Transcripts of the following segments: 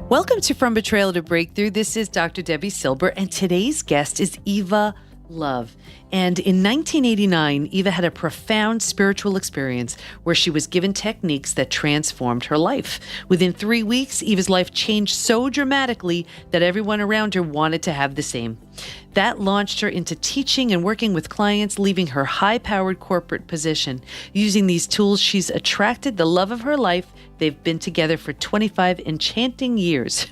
Welcome to From Betrayal to Breakthrough. This is Dr. Debi Silber, and today's guest is Eva Love. And in 1989, Eva had a profound spiritual experience where she was given techniques that transformed her life. Within 3 weeks, Eva's life changed so dramatically that everyone around her wanted to have the same. That launched her into teaching and working with clients, leaving her high-powered corporate position. Using these tools, she's attracted the love of her life. They've been together for 25 enchanting years.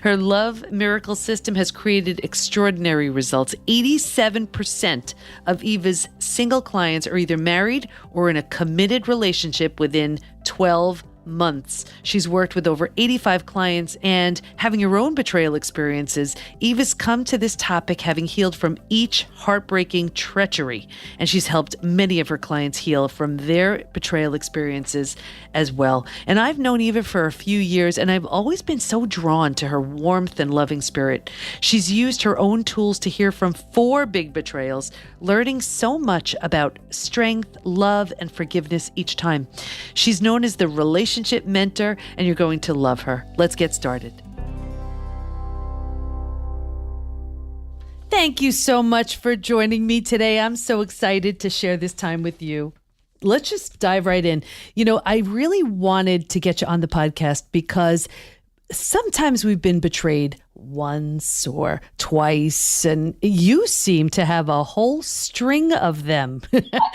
Her love miracle system has created extraordinary results. 87% of Eva's single clients are either married or in a committed relationship within 12 months. She's worked with over 85 clients, and having her own betrayal experiences, Eva's come to this topic having healed from each heartbreaking treachery, and she's helped many of her clients heal from their betrayal experiences as well. And I've known Eva for a few years, and I've always been so drawn to her warmth and loving spirit. She's used her own tools to hear from 4 big betrayals, learning so much about strength, love, and forgiveness each time. She's known as the relationship mentor, and you're going to love her. Let's get started. Thank you so much for joining me today. I'm so excited to share this time with you. Let's just dive right in. You know, I really wanted to get you on the podcast because sometimes we've been betrayed once or twice, and you seem to have a whole string of them.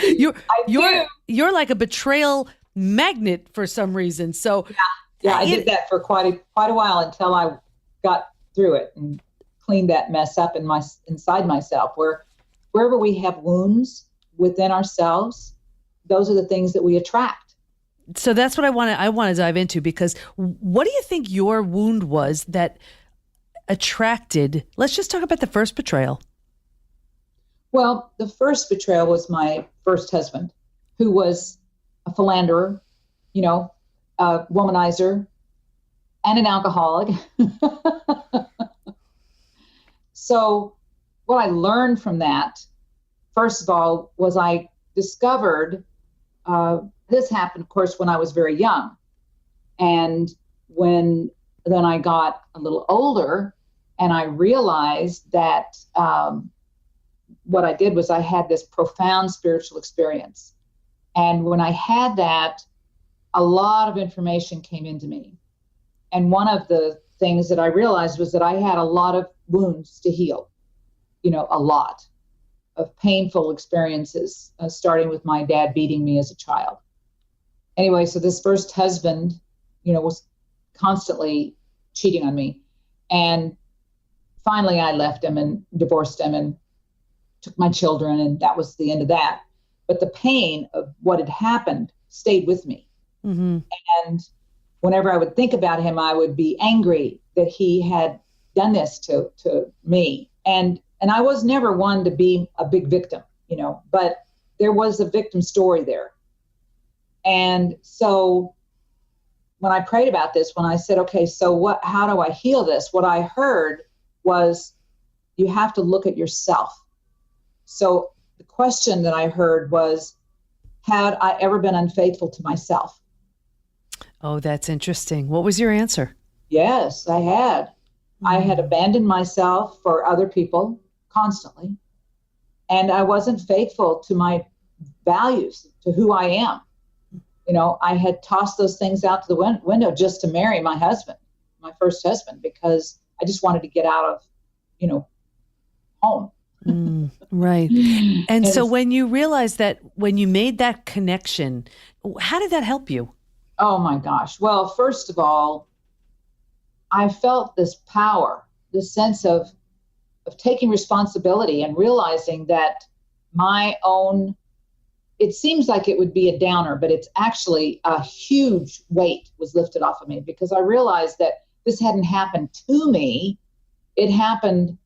You're like a betrayal magnet for some reason. So yeah, I did that for quite a while until I got through it and cleaned that mess up inside myself. Wherever we have wounds within ourselves, those are the things that we attract. So that's what I want to dive into, because what do you think your wound was that attracted? Let's just talk about the first betrayal. Well, the first betrayal was my first husband, who was a philanderer, a womanizer, and an alcoholic. So what I learned from that, first of all, was I discovered, this happened, of course, when I was very young. And then I got a little older, and I realized that what I did was I had this profound spiritual experience. And when I had that, a lot of information came into me. And one of the things that I realized was that I had a lot of wounds to heal, a lot of painful experiences, starting with my dad beating me as a child. Anyway, so this first husband, was constantly cheating on me. And finally I left him and divorced him and took my children, and that was the end of that. But the pain of what had happened stayed with me. Mm-hmm. And whenever I would think about him, I would be angry that he had done this to me. And I was never one to be a big victim, but there was a victim story there. And so when I prayed about this, when I said, okay, so how do I heal this? What I heard was, you have to look at yourself. So the question that I heard was, had I ever been unfaithful to myself? Oh, that's interesting. What was your answer? Yes, I had. Mm-hmm. I had abandoned myself for other people constantly. And I wasn't faithful to my values, to who I am. I had tossed those things out to the window just to marry my husband, my first husband, because I just wanted to get out of, home. Right. And so when you realized that, when you made that connection, how did that help you? Oh my gosh. Well, first of all, I felt this power, this sense of taking responsibility and realizing that it seems like it would be a downer, but it's actually a huge weight was lifted off of me, because I realized that this hadn't happened to me. It happened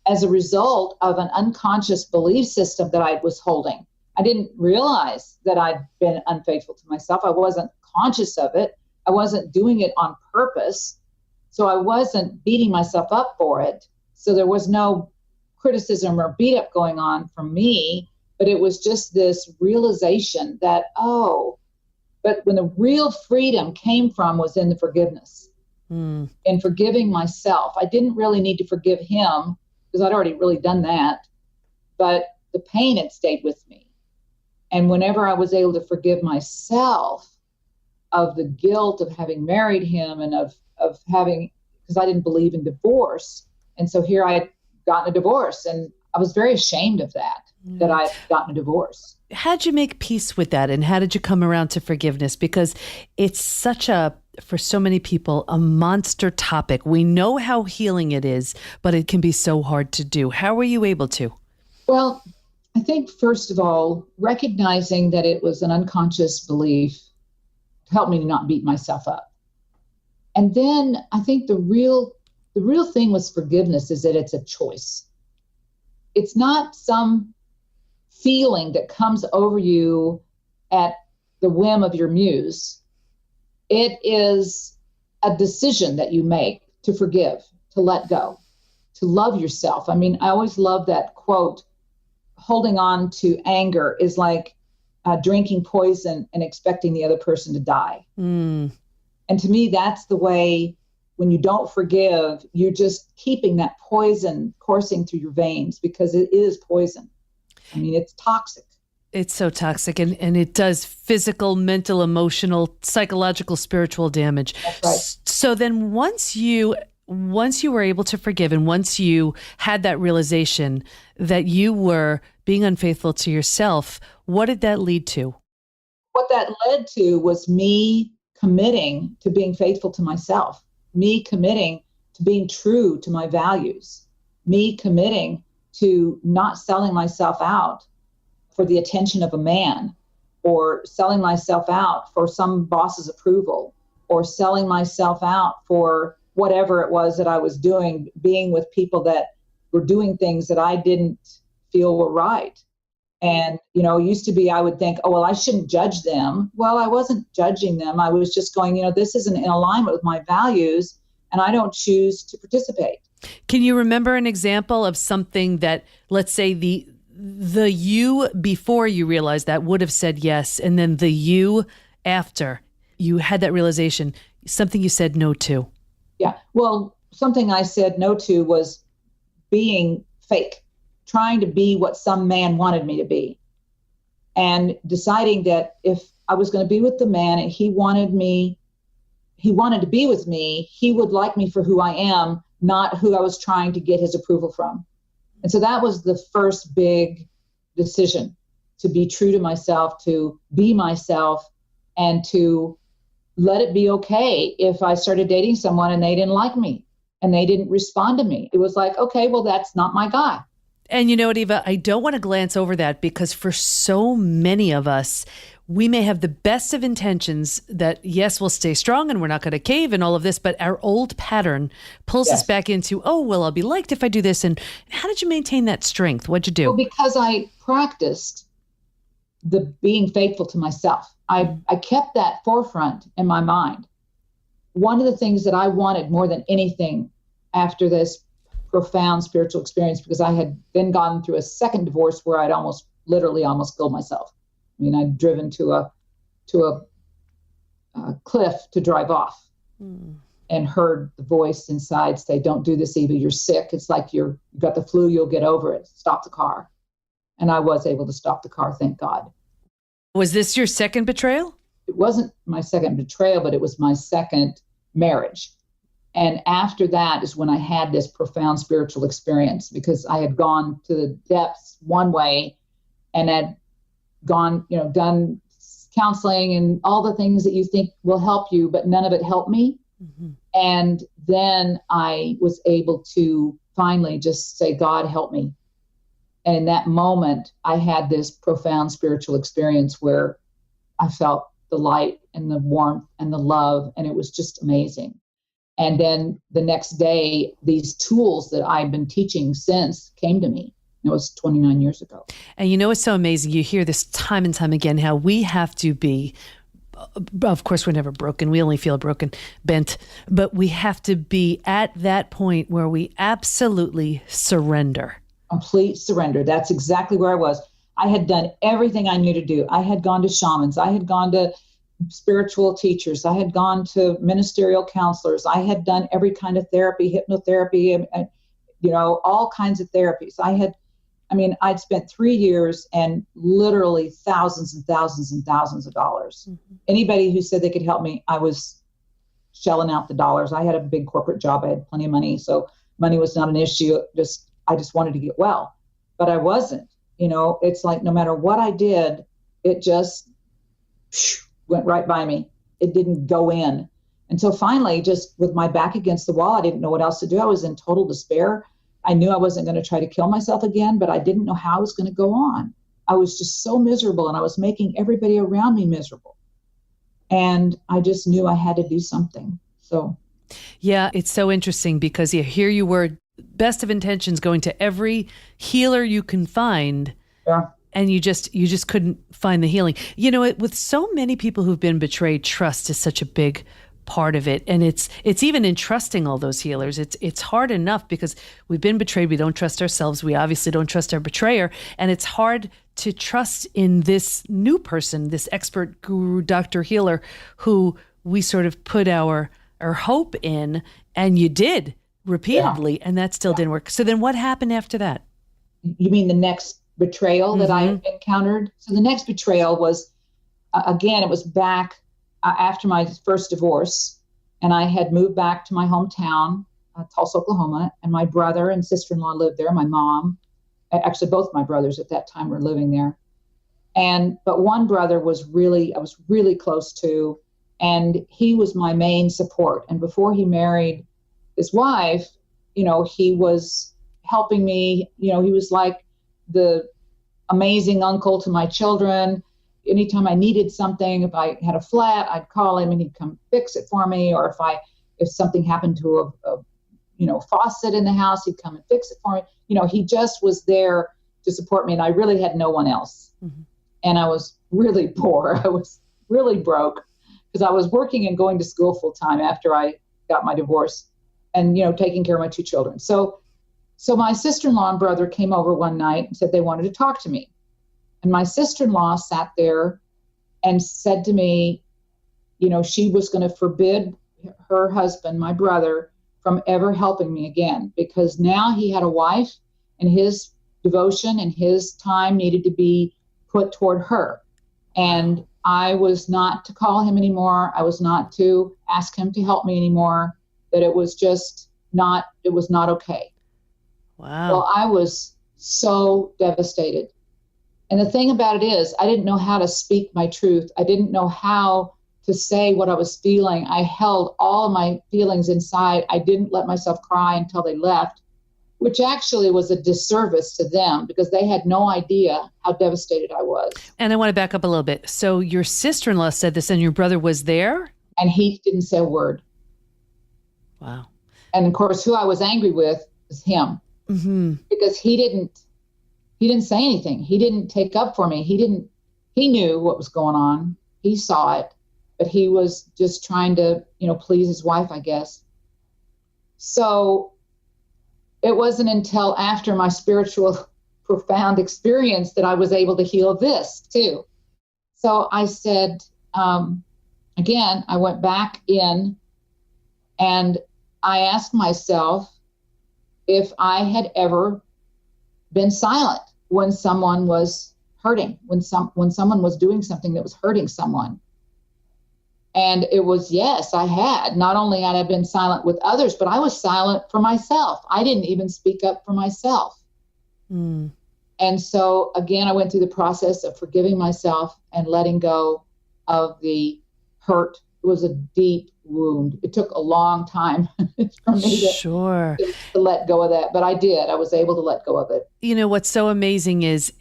as a result of an unconscious belief system that I was holding. I didn't realize that I'd been unfaithful to myself. I wasn't conscious of it. I wasn't doing it on purpose. So I wasn't beating myself up for it. So there was no criticism or beat up going on from me, but it was just this realization that, but when the real freedom came from was in the forgiveness. in forgiving myself. I didn't really need to forgive him because I'd already really done that, but the pain had stayed with me. And whenever I was able to forgive myself of the guilt of having married him and of having, because I didn't believe in divorce. And so here I had gotten a divorce, and I was very ashamed of that I'd gotten a divorce. How'd you make peace with that? And how did you come around to forgiveness? Because it's such for so many people, a monster topic. We know how healing it is, but it can be so hard to do. How were you able to? Well, I think first of all, recognizing that it was an unconscious belief helped me to not beat myself up. And then I think the real thing with forgiveness is that it's a choice. It's not some feeling that comes over you at the whim of your muse. It is a decision that you make to forgive, to let go, to love yourself. I mean, I always love that quote, holding on to anger is like drinking poison and expecting the other person to die. And to me, that's the way, when you don't forgive, you're just keeping that poison coursing through your veins, because it is poison. I mean, it's toxic. It's so toxic, and it does physical, mental, emotional, psychological, spiritual damage. That's right. So then once you were able to forgive, and once you had that realization that you were being unfaithful to yourself, what did that lead to? What that led to was me committing to being faithful to myself, me committing to being true to my values, me committing to not selling myself out for the attention of a man, or selling myself out for some boss's approval, or selling myself out for whatever it was that I was doing, being with people that were doing things that I didn't feel were right. And, it used to be, I would think, oh, well, I shouldn't judge them. Well, I wasn't judging them. I was just going, this isn't in alignment with my values, and I don't choose to participate. Can you remember an example of something that, let's say, the you before you realized that would have said yes, and then the you after you had that realization, something you said no to? Yeah. Well, something I said no to was being fake, trying to be what some man wanted me to be, and deciding that if I was going to be with the man and he wanted to be with me, he would like me for who I am, not who I was trying to get his approval from. And so that was the first big decision, to be true to myself, to be myself, and to let it be okay if I started dating someone and they didn't like me and they didn't respond to me. It was like, okay, well, that's not my guy. And you know what, Eva, I don't want to glance over that, because for so many of us, we may have the best of intentions that, yes, we'll stay strong and we're not going to cave and all of this, but our old pattern pulls us back into, oh, well, I'll be liked if I do this. And how did you maintain that strength? What'd you do? Well, because I practiced the being faithful to myself. I kept that forefront in my mind. One of the things that I wanted more than anything after this profound spiritual experience, because I had then gone through a second divorce where I'd literally almost killed myself. I mean, I'd driven to a cliff to drive off, and heard the voice inside say, "Don't do this, Eva. You're sick. It's like you've got the flu. You'll get over it. Stop the car." And I was able to stop the car, thank God. Was this your second betrayal? It wasn't my second betrayal, but it was my second marriage. And after that is when I had this profound spiritual experience, because I had gone to the depths one way and had gone, done counseling and all the things that you think will help you, but none of it helped me. Mm-hmm. And then I was able to finally just say, God, help me. And in that moment, I had this profound spiritual experience where I felt the light and the warmth and the love, and it was just amazing. And then the next day, these tools that I've been teaching since came to me. It was 29 years ago. And it's so amazing. You hear this time and time again, how we have to be, of course, we're never broken. We only feel broken, bent, but we have to be at that point where we absolutely surrender. Complete surrender. That's exactly where I was. I had done everything I knew to do. I had gone to shamans. I had gone to spiritual teachers. I had gone to ministerial counselors. I had done every kind of therapy, hypnotherapy, and all kinds of therapies. I'd spent 3 years and literally thousands and thousands and thousands of dollars. Mm-hmm. Anybody who said they could help me, I was shelling out the dollars. I had a big corporate job. I had plenty of money. So money was not an issue. I just wanted to get well, but I wasn't. It's like no matter what I did, it just went right by me. It didn't go in. And so finally, just with my back against the wall, I didn't know what else to do. I was in total despair. I knew I wasn't going to try to kill myself again, but I didn't know how I was going to go on. I was just so miserable, and I was making everybody around me miserable. And I just knew I had to do something. So, yeah, it's so interesting because here you were, best of intentions, going to every healer you can find. Yeah. And you just couldn't find the healing. With so many people who've been betrayed, trust is such a big part of it. And it's even in trusting all those healers. It's hard enough because we've been betrayed. We don't trust ourselves. We obviously don't trust our betrayer. And it's hard to trust in this new person, this expert guru, doctor, healer, who we sort of put our hope in. And you did repeatedly, and that still didn't work. So then what happened after that? You mean the next betrayal that I encountered? So the next betrayal was, again, it was back after my first divorce, and I had moved back to my hometown, Tulsa, Oklahoma, and my brother and sister-in-law lived there. My mom, actually both my brothers at that time were living there. But one brother I was really close to, and he was my main support. And before he married his wife, he was helping me. He was like the amazing uncle to my children. Anytime I needed something, if I had a flat, I'd call him and he'd come fix it for me. Or if something happened to a faucet in the house, he'd come and fix it for me. He just was there to support me, and I really had no one else. Mm-hmm. And I was really poor. I was really broke because I was working and going to school full time after I got my divorce, and taking care of my 2 children. So my sister-in-law and brother came over one night and said they wanted to talk to me. And my sister-in-law sat there and said to me, she was going to forbid her husband, my brother, from ever helping me again, because now he had a wife and his devotion and his time needed to be put toward her. And I was not to call him anymore. I was not to ask him to help me anymore, that it was not okay. Wow. Well, I was so devastated. And the thing about it is, I didn't know how to speak my truth. I didn't know how to say what I was feeling. I held all of my feelings inside. I didn't let myself cry until they left, which actually was a disservice to them because they had no idea how devastated I was. And I want to back up a little bit. So your sister-in-law said this and your brother was there? And he didn't say a word. Wow. And of course, who I was angry with was him. Mm-hmm. Because he didn't say anything. He didn't take up for me. He knew what was going on. He saw it, but he was just trying to, please his wife, I guess. So it wasn't until after my spiritual profound experience that I was able to heal this too. So I said, again, I went back in and I asked myself if I had ever been silent when someone was hurting, when someone was doing something that was hurting someone. And it was, yes, I had. Not only had I been silent with others, but I was silent for myself. I didn't even speak up for myself. Mm. And so, again, I went through the process of forgiving myself and letting go of the hurt. It was a deep wound. It took a long time for me to let go of that. But I did. I was able to let go of it. What's so amazing is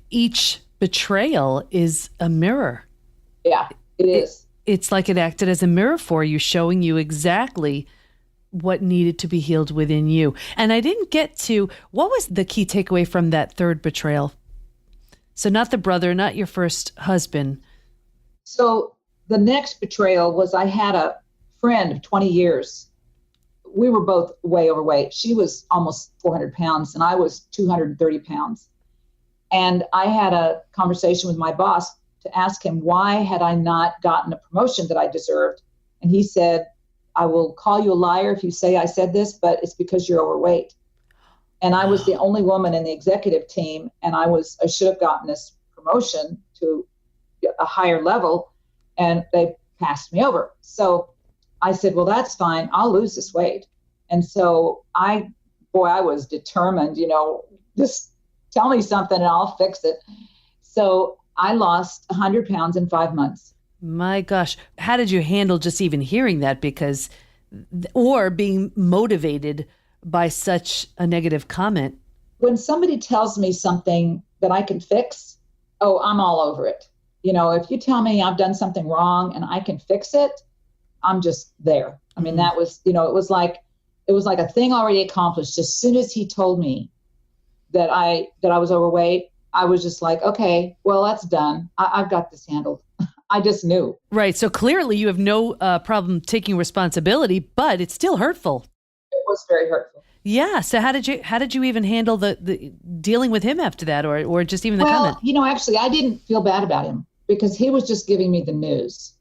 each betrayal is a mirror. Yeah, it is. It's like it acted as a mirror for you, showing you exactly what needed to be healed within you. And I didn't get to, what was the key takeaway from that third betrayal? So not the brother, not your first husband. So the next betrayal was I had a friend of 20 years. We were both way overweight. She was almost 400 pounds and I was 230 pounds. And I had a conversation with my boss to ask him why had I not gotten a promotion that I deserved. And he said, I will call you a liar if you say I said this, but it's because you're overweight. And I was the only woman in the executive team, and I should have gotten this promotion to a higher level, and they passed me over. So I said, well, that's fine. I'll lose this weight. And so I was determined, just tell me something and I'll fix it. So I lost 100 pounds in 5 months. My gosh. How did you handle just even hearing that? Or being motivated by such a negative comment? When somebody tells me something that I can fix, I'm all over it. If you tell me I've done something wrong and I can fix it, I'm just there. I mean, that was, it was like a thing already accomplished. As soon as he told me that I was overweight, I was just like, okay, well, that's done. I've got this handled. I just knew. Right. So clearly you have no problem taking responsibility, but it's still hurtful. It was very hurtful. Yeah. So how did you even handle the dealing with him after that, or just even the comment? Actually, I didn't feel bad about him because he was just giving me the news.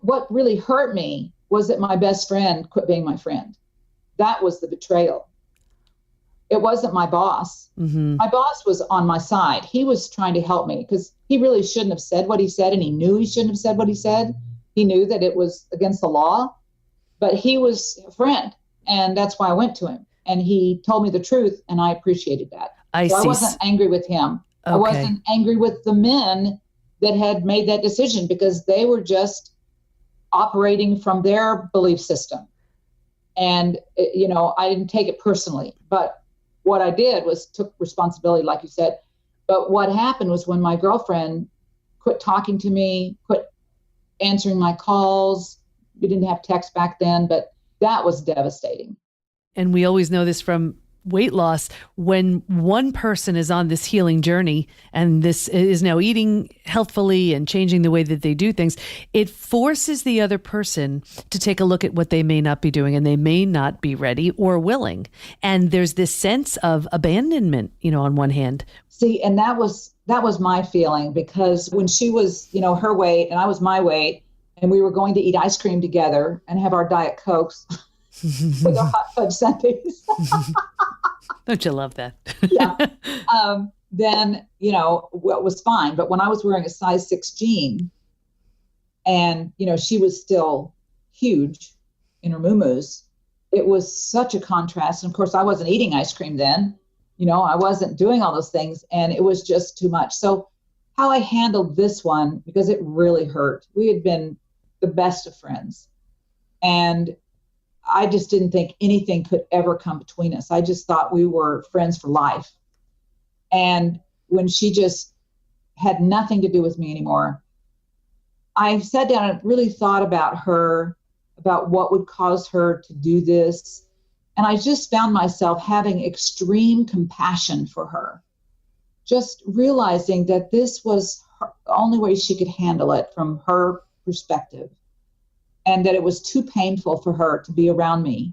What really hurt me was that my best friend quit being my friend. That was the betrayal. It wasn't my boss. Mm-hmm. My boss was on my side. He was trying to help me because he really shouldn't have said what he said, and he knew he shouldn't have said what he said. He knew that it was against the law, but he was a friend, and that's why I went to him. And he told me the truth, and I appreciated that. I wasn't angry with him. Okay. I wasn't angry with the men that had made that decision because they were just operating from their belief system. And, I didn't take it personally, but what I did was took responsibility, like you said. But what happened was when my girlfriend quit talking to me, quit answering my calls, we didn't have text back then, but that was devastating. And we always know this from weight loss. When one person is on this healing journey and this is now eating healthfully and changing the way that they do things, it forces the other person to take a look at what they may not be doing, and they may not be ready or willing. And there's this sense of abandonment, on one hand. See, and that was my feeling, because when she was, her weight and I was my weight, and we were going to eat ice cream together and have our Diet Cokes with our hot fudge sundaes. Don't you love that? Yeah. Then, it was fine. But when I was wearing a size 6 jean and, she was still huge in her moo-moos, it was such a contrast. And of course, I wasn't eating ice cream then. I wasn't doing all those things, and it was just too much. So how I handled this one, because it really hurt. We had been the best of friends. And I just didn't think anything could ever come between us. I just thought we were friends for life. And when she just had nothing to do with me anymore, I sat down and really thought about her, about what would cause her to do this. And I just found myself having extreme compassion for her, just realizing that this was the only way she could handle it from her perspective. And that it was too painful for her to be around me,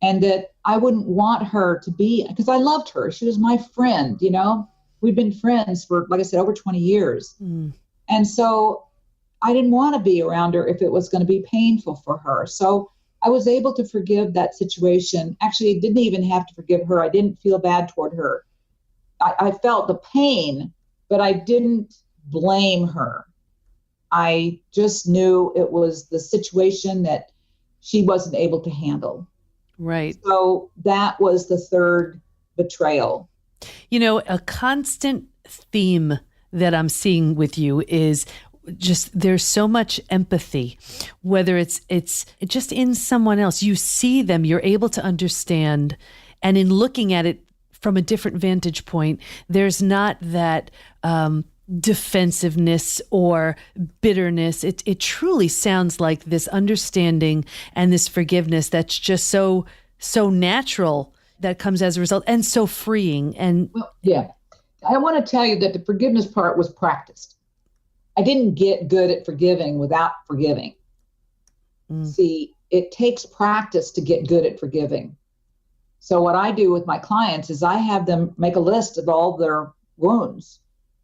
and that I wouldn't want her to be, because I loved her. She was my friend, we'd been friends for, like I said, over 20 years. Mm. And so I didn't want to be around her if it was going to be painful for her. So I was able to forgive that situation. Actually, I didn't even have to forgive her. I didn't feel bad toward her. I felt the pain, but I didn't blame her. I just knew it was the situation that she wasn't able to handle. Right. So that was the third betrayal. A constant theme that I'm seeing with you is just there's so much empathy, whether it's just in someone else. You see them, you're able to understand, and in looking at it from a different vantage point, there's not that defensiveness or bitterness. It truly sounds like this understanding and this forgiveness that's just so natural that comes as a result, and so freeing. And yeah, I want to tell you that the forgiveness part was practiced. I didn't get good at forgiving without forgiving. See, it takes practice to get good at forgiving. So what I do with my clients is I have them make a list of all their wounds.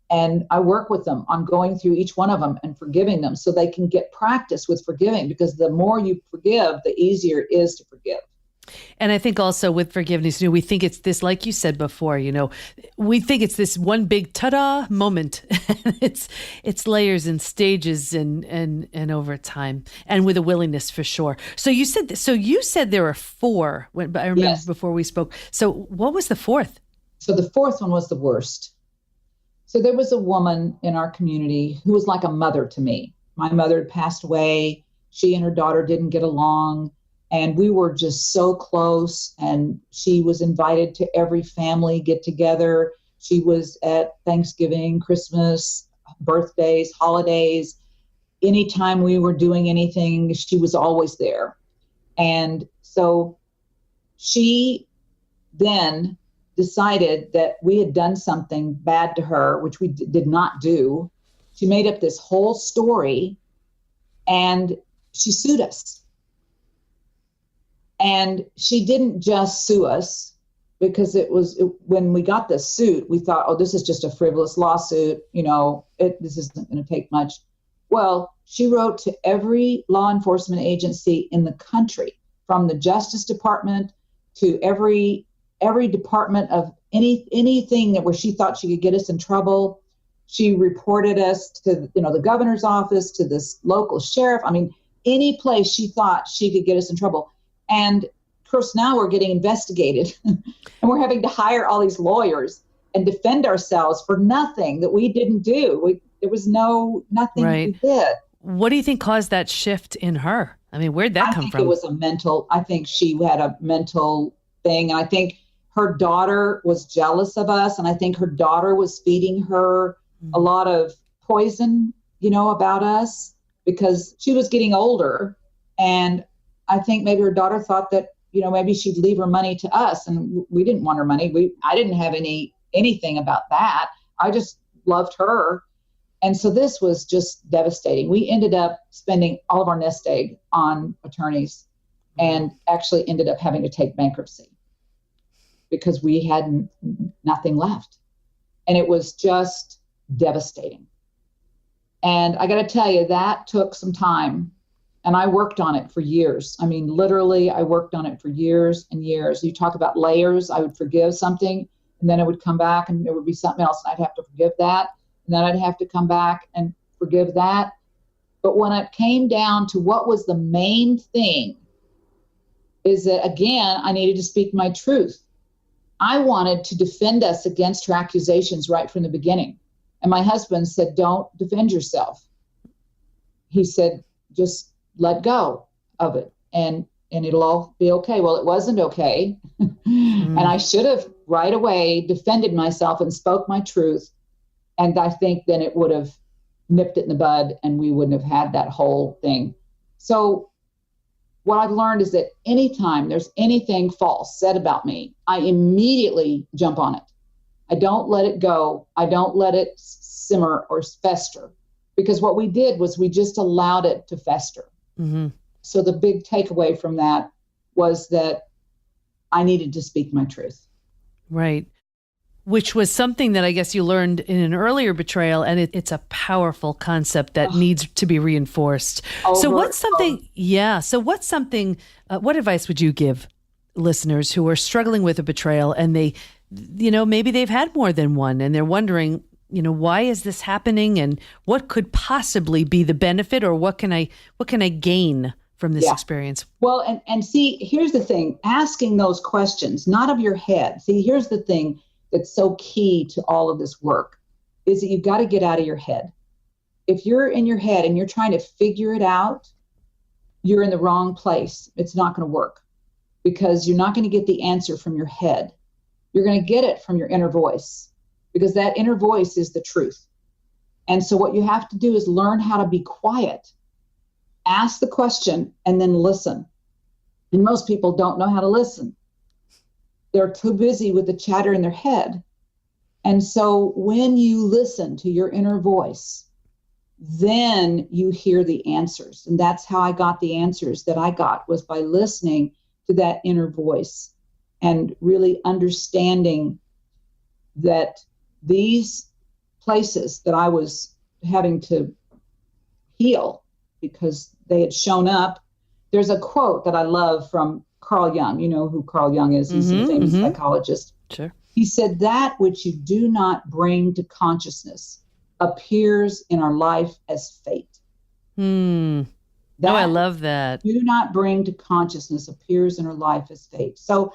And I work with them on going through each one of them and forgiving them so they can get practice with forgiving, because the more you forgive, the easier it is to forgive. And I think also with forgiveness, we think it's this, like you said before, we think it's this one big ta-da moment. it's layers and stages and over time, and with a willingness for sure. So you said there are four. I remember Yes. before we spoke. So what was the fourth? So the fourth one was the worst. So there was a woman in our community who was like a mother to me. My mother had passed away. She and her daughter didn't get along. And we were just so close, and she was invited to every family get together. She was at Thanksgiving, Christmas, birthdays, holidays. Anytime we were doing anything, she was always there. And so she then decided that we had done something bad to her, which we did not do. She made up this whole story, and she sued us. And she didn't just sue us, because when we got the suit, we thought, oh, this is just a frivolous lawsuit. This isn't going to take much. Well, she wrote to every law enforcement agency in the country, from the Justice Department to every department of anything where she thought she could get us in trouble. She reported us to, the governor's office, to this local sheriff. I mean, any place she thought she could get us in trouble. And of course, now we're getting investigated and we're having to hire all these lawyers and defend ourselves for nothing that we didn't do. There was nothing Right. we did. What do you think caused that shift in her? I mean, where'd that come from? I think she had a mental thing. And I think her daughter was jealous of us. And I think her daughter was feeding her a lot of poison, about us, because she was getting older. And I think maybe her daughter thought that, maybe she'd leave her money to us, and we didn't want her money. I didn't have anything about that. I just loved her. And so this was just devastating. We ended up spending all of our nest egg on attorneys, and actually ended up having to take bankruptcy because we had nothing left. And it was just devastating. And I got to tell you, that took some time. And I worked on it for years. I mean, literally, I worked on it for years and years. You talk about layers. I would forgive something, and then it would come back, and there would be something else, and I'd have to forgive that. And then I'd have to come back and forgive that. But when it came down to what was the main thing, is that, again, I needed to speak my truth. I wanted to defend us against her accusations right from the beginning. And my husband said, don't defend yourself. He said, just let go of it, and it'll all be okay. Well, it wasn't okay. And I should have right away defended myself and spoke my truth. And I think then it would have nipped it in the bud, and we wouldn't have had that whole thing. So what I've learned is that anytime there's anything false said about me, I immediately jump on it. I don't let it go. I don't let it simmer or fester, because what we did was we just allowed it to fester. Mm-hmm. So the big takeaway from that was that I needed to speak my truth. Right. Which was something that I guess you learned in an earlier betrayal, and it's a powerful concept that needs to be reinforced. So what's something, what advice would you give listeners who are struggling with a betrayal, and they, maybe they've had more than one, and they're wondering, why is this happening, and what could possibly be the benefit, or what can I gain from this experience? Well, and see, here's the thing, asking those questions, not of your head. See, here's the thing that's so key to all of this work, is that you've got to get out of your head. If you're in your head and you're trying to figure it out, you're in the wrong place. It's not going to work, because you're not going to get the answer from your head. You're going to get it from your inner voice, because that inner voice is the truth. And so what you have to do is learn how to be quiet, ask the question, and then listen. And most people don't know how to listen. They're too busy with the chatter in their head. And so when you listen to your inner voice, then you hear the answers. And that's how I got the answers that I got, was by listening to that inner voice and really understanding that these places that I was having to heal because they had shown up. There's a quote that I love from Carl Jung. You know who Carl Jung is. He's a famous psychologist. Sure. He said, that which you do not bring to consciousness appears in our life as fate. I love that. Do not bring to consciousness appears in our life as fate. So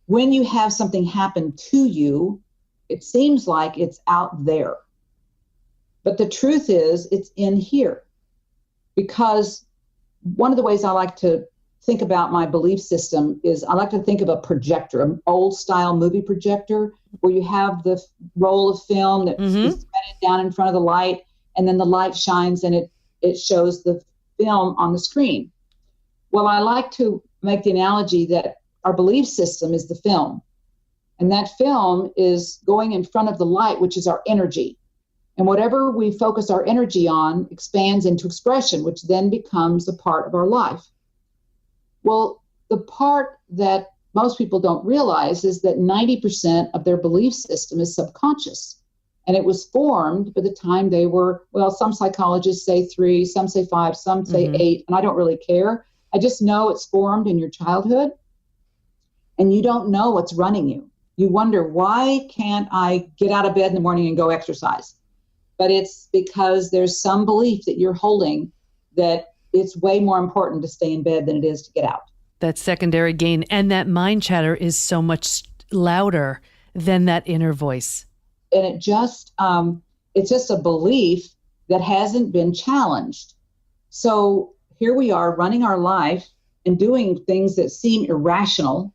when you have something happen to you, it seems like it's out there. But the truth is, it's in here. Because one of the ways I like to think about my belief system is I like to think of a projector, an old style movie projector, where you have the roll of film that is threaded down in front of the light, and then the light shines and it shows the film on the screen. Well, I like to make the analogy that our belief system is the film, and that film is going in front of the light, which is our energy. And whatever we focus our energy on expands into expression, which then becomes a part of our life. Well, the part that most people don't realize is that 90% of their belief system is subconscious. And it was formed by the time they were, well, some psychologists say 3, some say 5, some say 8, and I don't really care. I just know it's formed in your childhood, and you don't know what's running you. You wonder, why can't I get out of bed in the morning and go exercise? But it's because there's some belief that you're holding that it's way more important to stay in bed than it is to get out. That secondary gain and that mind chatter is so much louder than that inner voice. And it's just a belief that hasn't been challenged. So here we are running our life and doing things that seem irrational,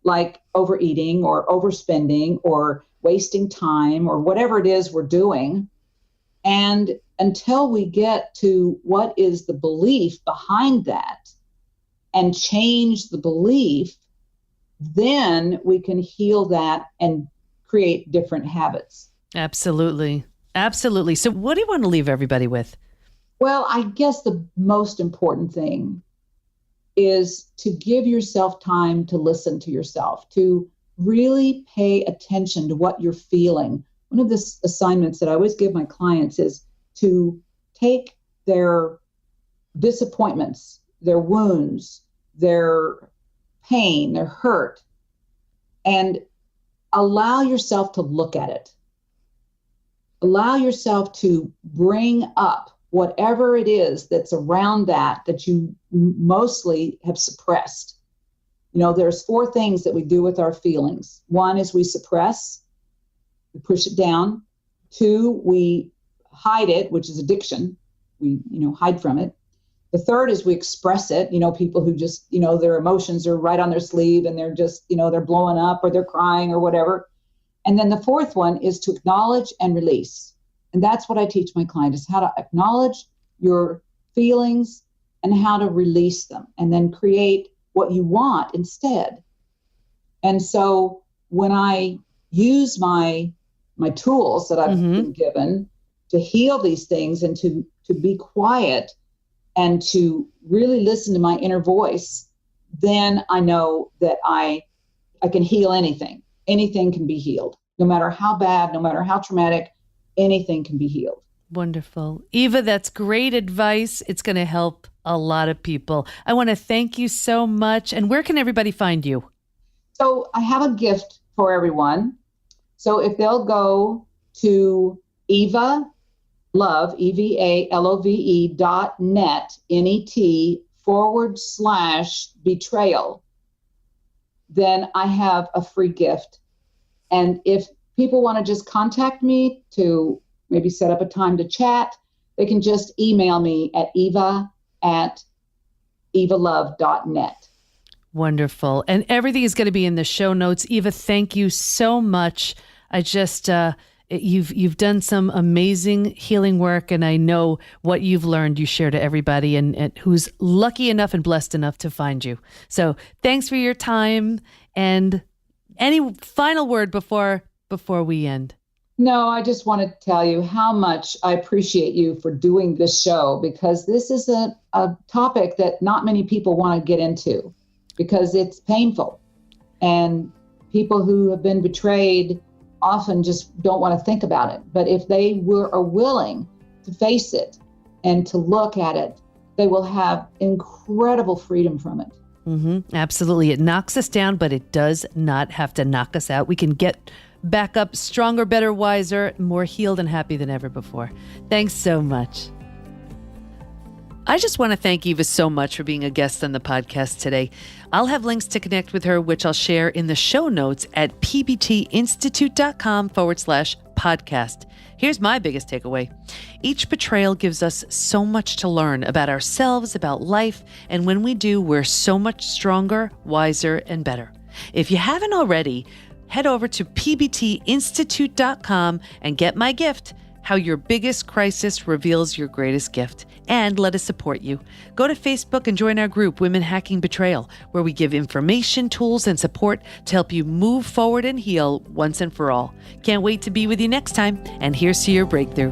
like overeating or overspending or wasting time or whatever it is we're doing. And until we get to what is the belief behind that and change the belief, then we can heal that and create different habits. Absolutely. Absolutely. So what do you want to leave everybody with? Well, I guess the most important thing is to give yourself time to listen to yourself, to really pay attention to what you're feeling. One of the assignments that I always give my clients is to take their disappointments, their wounds, their pain, their hurt, and allow yourself to look at it. Allow yourself to bring up whatever it is that's around that you mostly have suppressed. You know, there's 4 things that we do with our feelings. 1 is we suppress, we push it down. 2, we hide it, which is addiction. We, hide from it. The 3rd is we express it. People who just, their emotions are right on their sleeve and they're just, they're blowing up or they're crying or whatever. And then the 4th one is to acknowledge and release. And that's what I teach my clients, is how to acknowledge your feelings and how to release them and then create what you want instead. And so when I use my tools that I've been given to heal these things and to be quiet and to really listen to my inner voice, then I know that I can heal anything. Anything can be healed, no matter how bad, no matter how traumatic, anything can be healed. Wonderful. Eva, that's great advice. It's going to help a lot of people. I want to thank you so much. And where can everybody find you? So I have a gift for everyone. So if they'll go to Eva Love, EVALOVE.net, NET/betrayal, then I have a free gift. And if people want to just contact me to maybe set up a time to chat, they can just email me at eva@evalove.net. Wonderful. And everything is going to be in the show notes. Eva, thank you so much. I just, you've done some amazing healing work, and I know what you've learned you share to everybody and who's lucky enough and blessed enough to find you. So thanks for your time. And any final word before we end? No, I just want to tell you how much I appreciate you for doing this show, because this is a topic that not many people want to get into because it's painful. And people who have been betrayed often just don't want to think about it. But if they are willing to face it and to look at it, they will have incredible freedom from it. Absolutely. It knocks us down, but it does not have to knock us out. We can get back up stronger, better, wiser, more healed and happy than ever before. Thanks so much. I just want to thank Eva so much for being a guest on the podcast today. I'll have links to connect with her, which I'll share in the show notes at pbtinstitute.com/podcast. Here's my biggest takeaway. Each betrayal gives us so much to learn about ourselves, about life, and when we do, we're so much stronger, wiser, and better. If you haven't already, head over to pbtinstitute.com and get my gift, How Your Biggest Crisis Reveals Your Greatest Gift, and let us support you. Go to Facebook and join our group, Women Hacking Betrayal, where we give information, tools, and support to help you move forward and heal once and for all. Can't wait to be with you next time, and here's to your breakthrough.